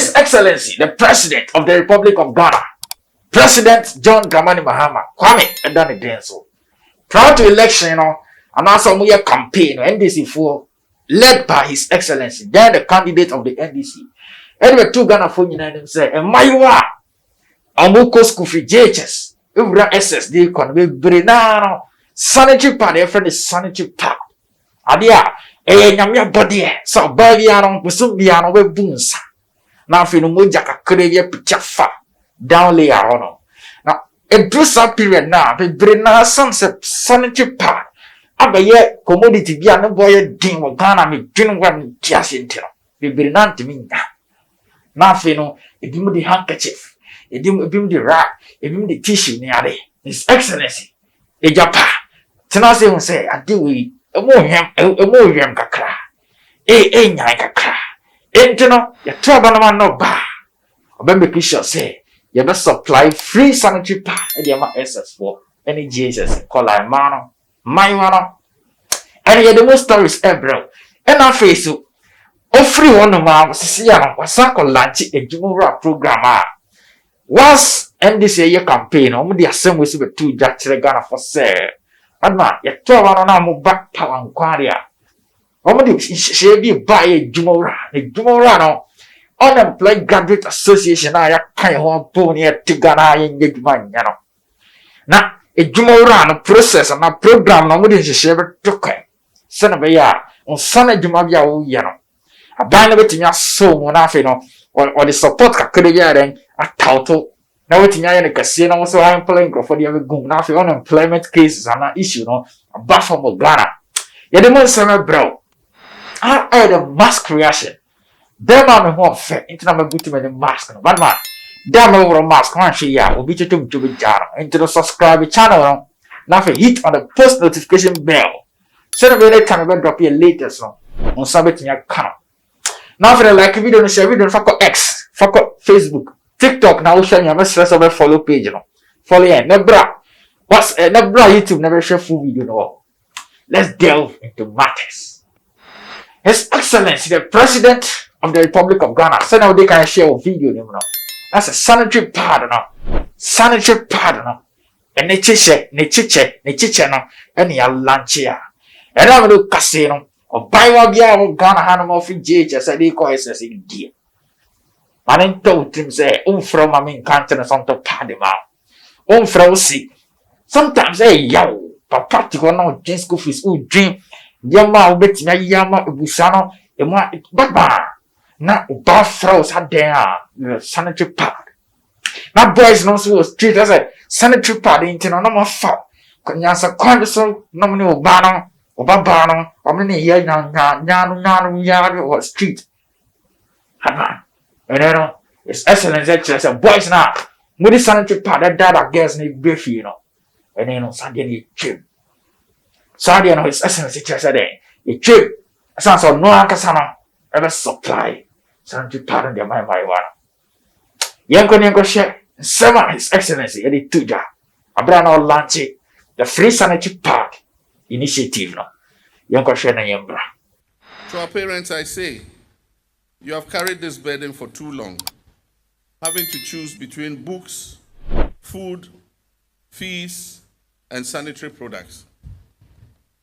His Excellency, the President of the Republic of Ghana, President John Dramani Mahama, Kwame Edani Denso. Prior to election, and also we a campaign, NDC for led by His Excellency, then the candidate of the NDC. Anyway, two Ghana for United say, and my Amuko school for JHS, Ura SSD economy, Brenano, sanitary pad, their friend is sanitary pad. Adia, Yamia body, so Baviano, Musubiano, we boons. Now, if you know, Mujaka Korea Pichafa, down layer on. Now, a drusa period now, the Brena sunset sanitary pad. Abaye commodity be no boy din wo Ghana me dwin wan tiase ntiro be Brena ntimi nya. Na afi no ebimu di handkerchief, ebimu di rag, ebimu di tissue ni ade. His Excellency ejapa tena se hu se ade we emo hwem kakra. Nya kakra. Entino ya trouble no ba. Obembe kisho say you be supply free sanitary pad e dey ma SS4 any Jesus call I man my one and yet the most stories ever and our face so free one of my sister was lunch a jumura program was end this year campaign on the assembly with two Jack Ghana for sale. But man, you 12 on back power and quarria. Omadi she be buy a jumura no unemployed graduate association I kind of pony at Tigana in Yigman, now a jumora process and a program no would share token. Senabaya on Sunday Jumabia Yano. A band of it in your soul, Monafino, or the support Kakuria then a total. Now it's in a casino, so I'm playing for the other Gunafi unemployment cases and an issue, a buffer for Ghana. Yet the most summer bro. I had a mask reaction. Them I'm more fair into my booty with the mask, but man. Damn over a mask, one she will be to be channel into the subscribe channel. Nothing hit on the post notification bell. So the very time I drop your latest on Sabbath in your channel. Now for the like video, share video, fuck X, fuck Facebook, TikTok. Now share your message over follow page. Follow in Nebra. What's Nebra YouTube never share full video no. Let's delve into matters. His Excellency, the President of the Republic of Ghana, so now they can share a video. That's a sanitary pad no. Sanitary pad no. And ne chiche no. And ya lunch here. And I'm going to casino. Or buy one beer or Ghana Hanamo for JHS. I call SS in dear. Man told him say, from I mean countenance on to pad him out. From see. Sometimes yo, but practical no jeans school fees dream. Yama bet me yama busano. But now, buff throws had there sanitary pad. Now, boys know so street as a sanitary pad into no more fall. Kanyasa conversation, no new banner, or babano, or many year yard or street. Hana, and it's excellent as a boys now. With the sanitary pad, that dad against me beef, and then Sunday chip. Sunday and his essence, it's a day. A chip, sounds of no Ankasana ever supply. Sanitary pad in the my one. Yanko share, seven His Excellency, Eddie Tuja, Abrano Lanchi, the free sanitary pad initiative. No, Yanko share na yambra. To our parents, I say, you have carried this burden for too long, having to choose between books, food, fees, and sanitary products.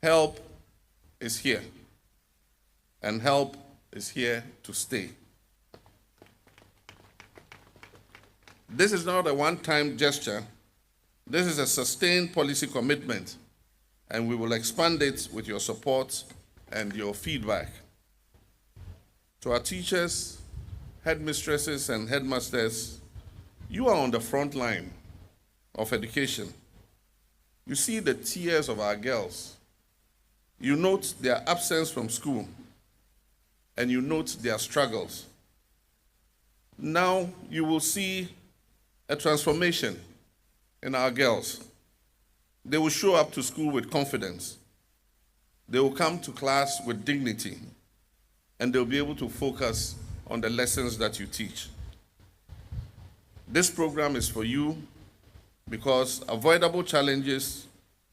Help is here, and help is here to stay. This is not a one-time gesture. This is a sustained policy commitment, and we will expand it with your support and your feedback. To our teachers, headmistresses, and headmasters, you are on the front line of education. You see the tears of our girls. You note their absence from school, and you note their struggles. Now you will see a transformation in our girls. They will show up to school with confidence. They will come to class with dignity, and they'll be able to focus on the lessons that you teach. This program is for you because avoidable challenges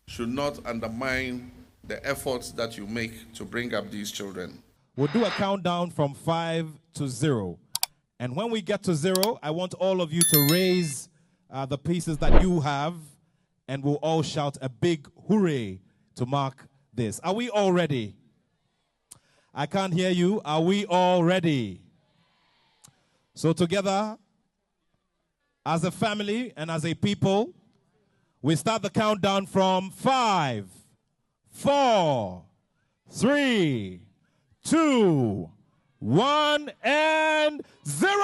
should not undermine the efforts that you make to bring up these children. We'll do a countdown from 5 to 0. And when we get to 0, I want all of you to raise the pieces that you have, and we'll all shout a big hooray to mark this. Are we all ready? I can't hear you. Are we all ready? So together, as a family and as a people, we start the countdown from 5, 4, 3, 2, 1, and 0!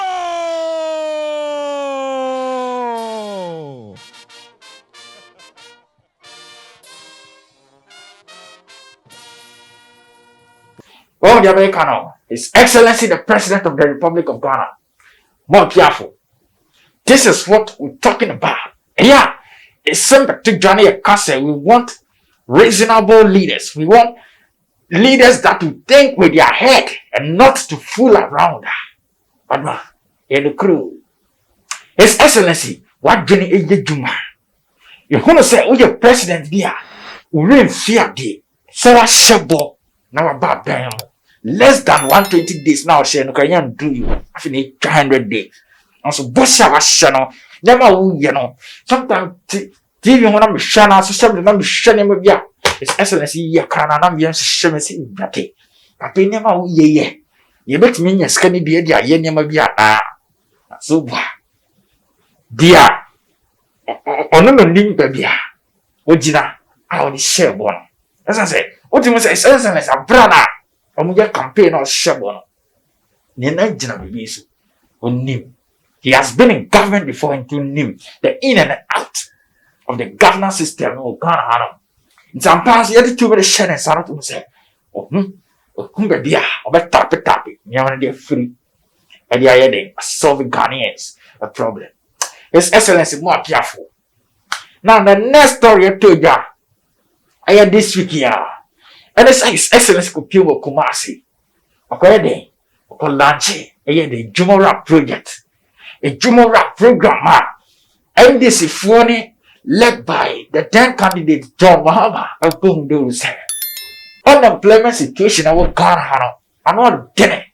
Oh, the American, His Excellency the President of the Republic of Ghana. More careful. This is what we're talking about. Yeah, it's simple to Johnny Akase. We want reasonable leaders. We want leaders that will think with their head and not to fool around. But man, in the crew, His Excellency, what Jenny Ejuma? You want to say, oh, your president there, we really fear thee. So I shabo now about them. Less than 120 days now, say no can do you. I finish 200 days. Also, boss was never sometimes TV when I'm shana, so something I'm shana. His Excellency, ya can I'm young, shemisi, brate. I pay never ye. You bet me a skinny beard, ya yen never be so dear. On no link, baby. Ojina, I only share one. As I say, what you must say, Excellency, a brother. Omuja campaign or shabon. Nina Jina Bibisu. Nim. He has been in government before into Nim. The in and out of the governance system of Ghana. In some parts, you had to be the shed and son to say, oh, Kumba Dia, or better tap it. You're free. And you're heading solving Ghanaians a problem. His Excellency more careful. Now, the next story I told you, I had this week here. And it's His Excellency Kupio Kumasi. Okay, okay, launch the Jumora project. A Jumora program, MDC Fone, led by the then candidate John Mahama of Bundus. Unemployment situation I will Ghana. I'm not getting.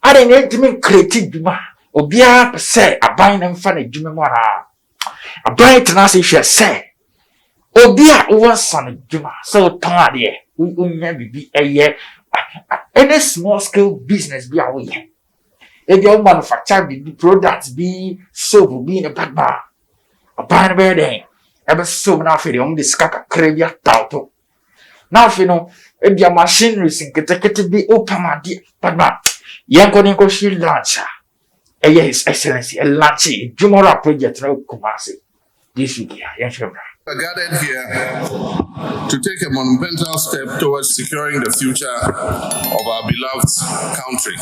I didn't even create Juma. Obia say, I buy them funny Jumara. I buy it and she say, Obia over son Juma. So tired, yeah. We maybe be a year. Any small scale business be away. If your manufacture be products be soap be in a bad bar. A buying bedding. Ever so now for the only scaka crabia tauto. Now if you know, if your machinery sink it be open my dear, but ma Yanko she launcher. His Excellency, a launching Jumora project no Kumasi. This week, yeah, I gathered here to take a monumental step towards securing the future of our beloved country.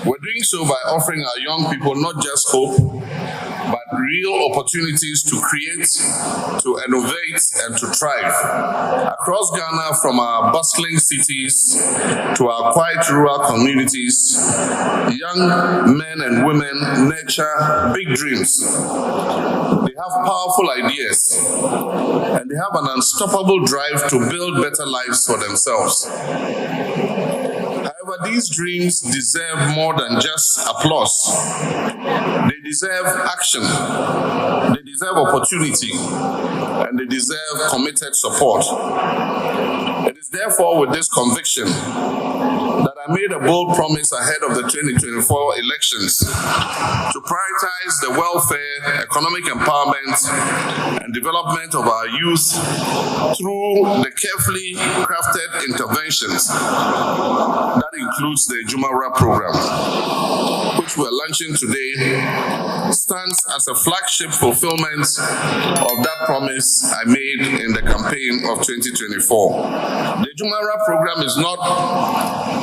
We're doing so by offering our young people not just hope, but real opportunities to create, to innovate, and to thrive. Across Ghana, from our bustling cities to our quiet rural communities, young men and women nurture big dreams. They have powerful ideas, and they have an unstoppable drive to build better lives for themselves. However, these dreams deserve more than just applause. They deserve action, they deserve opportunity, and they deserve committed support. It is therefore with this conviction that I made a bold promise ahead of the 2024 elections to prioritize the welfare, economic empowerment, and development of our youth through the carefully crafted interventions. That includes the Jumara program, which we're launching today, stands as a flagship fulfillment of that promise I made in the campaign of 2024. The Jumara program is not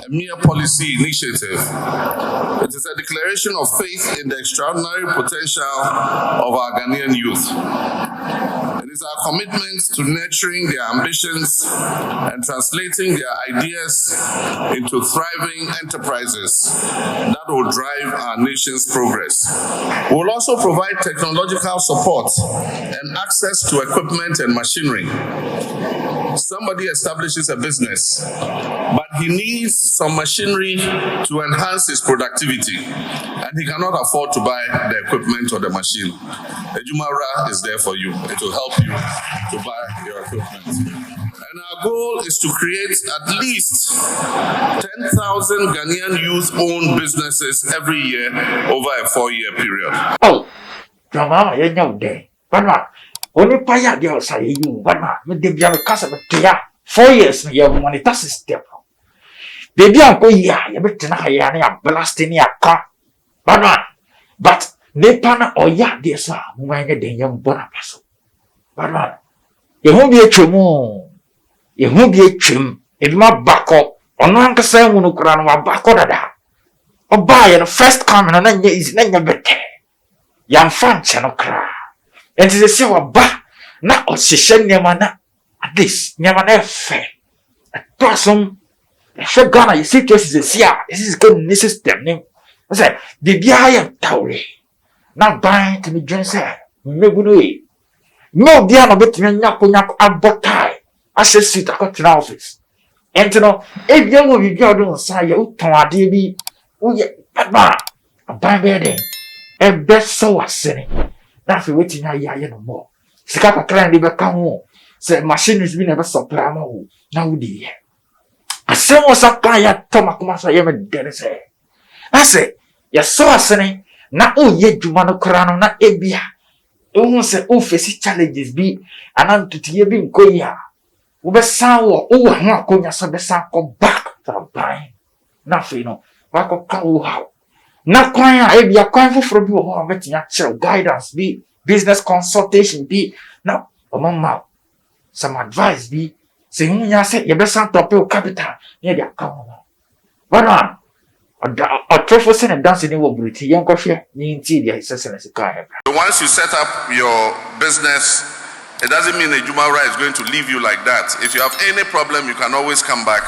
a mere policy initiative. It is a declaration of faith in the extraordinary potential of our Ghanaian youth. It is our commitment to nurturing their ambitions and translating their ideas into thriving enterprises that will drive our nation's progress. We will also provide technological support and access to equipment and machinery somebody establishes a business, but he needs some machinery to enhance his productivity, and he cannot afford to buy the equipment or the machine. Ejumawura is there for you. It will help you to buy your equipment. And our goal is to create at least 10,000 Ghanaian youth-owned businesses every year over a 4-year period. Oh, Mama, you know that. But what? Only paya girls say you, but what? Me dey biya me kasa me tia. 4 years me you money that's step. Baby uncle ya, you bet na ya na blasting ya ka. But what? But ne pana oya dey sa, mo nga dey young bona paso. But what? You won't be a chumu. You won't be a chum. If my back up, on one can say when you cry my back or that. Or buy the first coming and then is never better. Young French and cry. And they say, well, bah, not or she send your man at this, never never fair. A person, a shot gunner, you see, this is a seer, this is good in this system. I said, the beer towery. Not buying to me, Johnson, no good way. No, dear, no better than Yaku about tie. I said, sit, I got to the office. And you know, if you will be good on side, you turn a DB, oh, yeah, but a buy bedding. A best so was sinning. That's waiting a year no more. Scapa clan live come said machine has been ever supply more. Now, dear. A same was supply at Tomakumasa ever dead say. I say, you saw a sinning, not oh, yet you want to crown on that ebia. Oh, say, oh, face challenges be, and I'm to tear being goya. Ube sour, oh, I'm not going to sub the sack back to buying. Nothing, no. Wako kawu how. Na kwanya e bia kwan foforo bi wo ho ametinya kire guidance bi business consultation bi na omama some advice bi se hunya se ye be san top o capital ne dia ka ho bana o trefo se ne dance ni wo bruti yen ko hwe ni nti dia isese ne sika e. Once you set up your business, it doesn't mean Ejumawura is going to leave you like that. If you have any problem, you can always come back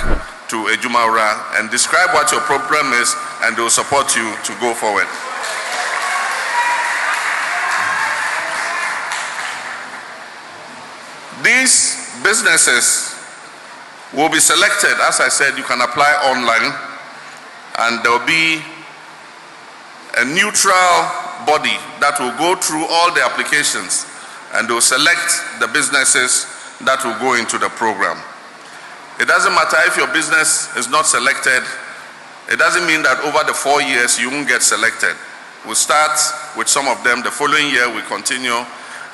to Ejumawura and describe what your problem is, and they will support you to go forward. These businesses will be selected. As I said, you can apply online, and there will be a neutral body that will go through all the applications, and they will select the businesses that will go into the program. It doesn't matter if your business is not selected. It doesn't mean that over the 4 years you won't get selected. We'll start with some of them. The following year we continue.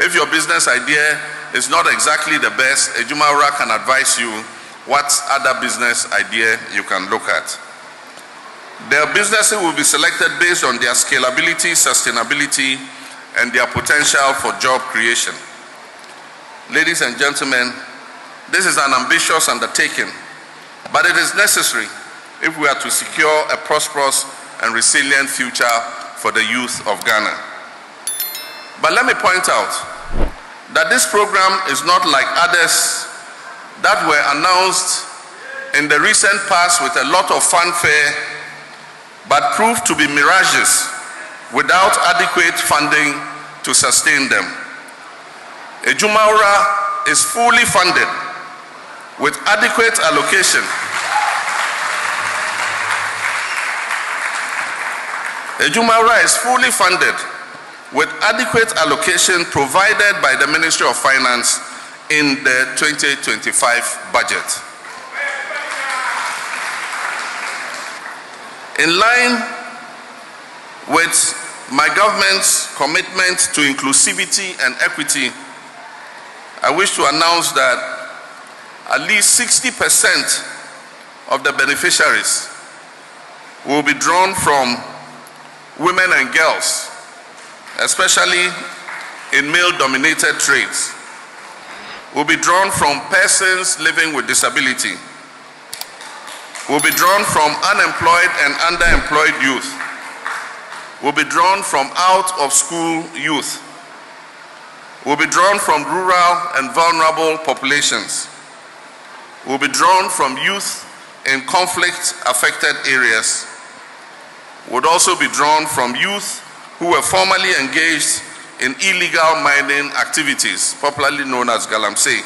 If your business idea is not exactly the best, Ejumawura can advise you what other business idea you can look at. Their businesses will be selected based on their scalability, sustainability, and their potential for job creation. Ladies and gentlemen, this is an ambitious undertaking, but it is necessary if we are to secure a prosperous and resilient future for the youth of Ghana. But let me point out that this program is not like others that were announced in the recent past with a lot of fanfare, but proved to be mirages without adequate funding to sustain them. Ejumawura is fully funded with adequate allocation. Ejumawura is fully funded with adequate allocation provided by the Ministry of Finance in the 2025 budget. In line with my government's commitment to inclusivity and equity, I wish to announce that at least 60% of the beneficiaries will be drawn from women and girls, especially in male-dominated trades, will be drawn from persons living with disability, will be drawn from unemployed and underemployed youth, will be drawn from out-of-school youth, will be drawn from rural and vulnerable populations, will be drawn from youth in conflict-affected areas, would also be drawn from youth who were formerly engaged in illegal mining activities, popularly known as galamsey,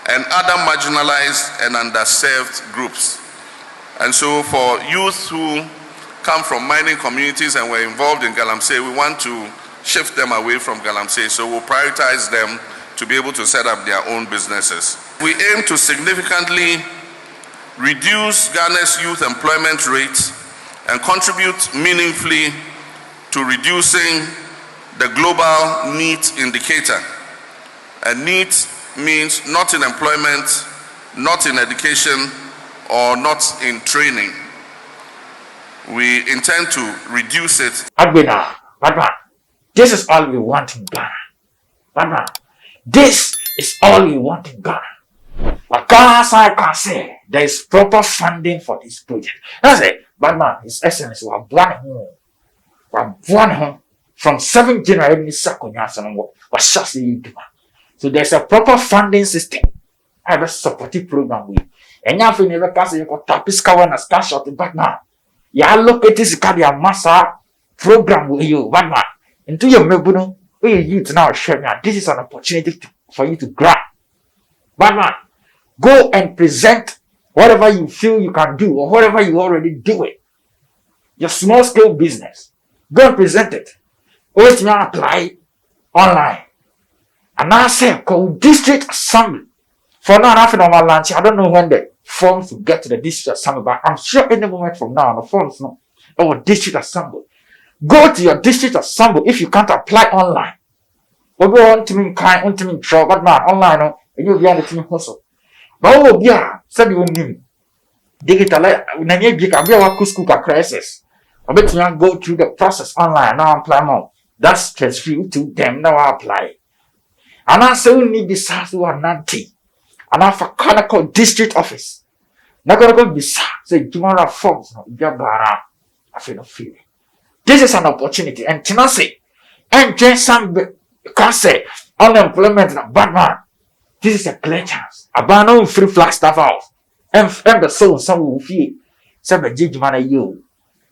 and other marginalized and underserved groups. And so for youth who come from mining communities and were involved in Galamsey, we want to shift them away from Galamsey, so we'll prioritize them to be able to set up their own businesses. We aim to significantly reduce Ghana's youth employment rate and contribute meaningfully to reducing the global NEET indicator. And NEET means not in employment, not in education, or not in training. We intend to reduce it. Adwina, Badman, this is all we want in Ghana. Badman, this is all we want in Ghana. But Ghana side can say there is proper funding for this project. That's it. Badman, His Excellency, we are born home from 7 January, so there's a proper funding system. I have a supportive program with. And now, if you never pass, you got Tapisca one as cash out the Badman. You allocate this kind of massa program with you, Badman. Into your mebuno, where you now share now. This is an opportunity for you to grab. Badman, go and present whatever you feel you can do or whatever you already do it. Your small scale business. Go and present it. Always now apply online. And now say, call district assembly. For now, nothing on my lunch. I don't know when the forms will get to the district assembly, but I'm sure any moment from now, the forms no. Or district assembly. Go to your district assembly if you can't apply online. Or go on to me kind, on to me trouble, but man, online, no, and you'll be on the team hustle. But oh, yeah, said you name. Digital, when you get a real school crisis. I bet you go through the process online. Now I'm applying more. That's transferred to them. Now I apply. And I say we need this house to a nanti. And I for Conical district office. Not gonna go be say tomorrow forms. I feel no feeling. This is an opportunity. And Tinasi and Jason can say unemployment in a bad man. This is a clear chance. A ban free flag staff house. And the soul some will feel. Say the judgment you.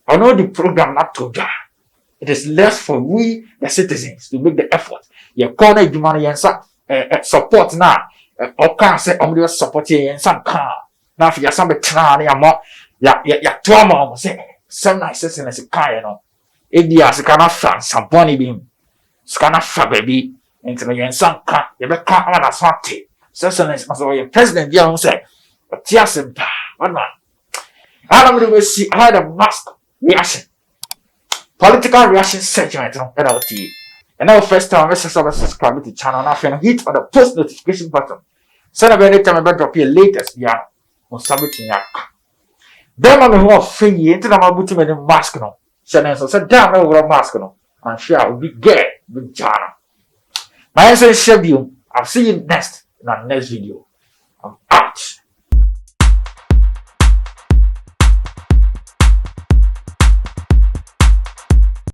I know the program not to die. It is less for we, the citizens, to make the effort. You corner the money and support now. Or can't say, I'm going to support you in some car. Now, if you're somebody trying, you're 12 months, say, 7 nights in a car, you know. If you are a fan, some bunny beam, scanner for baby, into the some car, you better come on as hot tea. So, your president, you don't say, but yes, one man. I don't really see, I had a mask reaction. Political reaction segment on NLT. And now first time I subscribe to the channel and I can hit on the post notification button. So that anytime I drop your latest video on submitting your then I'm more free into the mabuti with the mask no. So damn over a mask no. And share will be good with channel. My answer is I'll see you next in our next video. I'm out.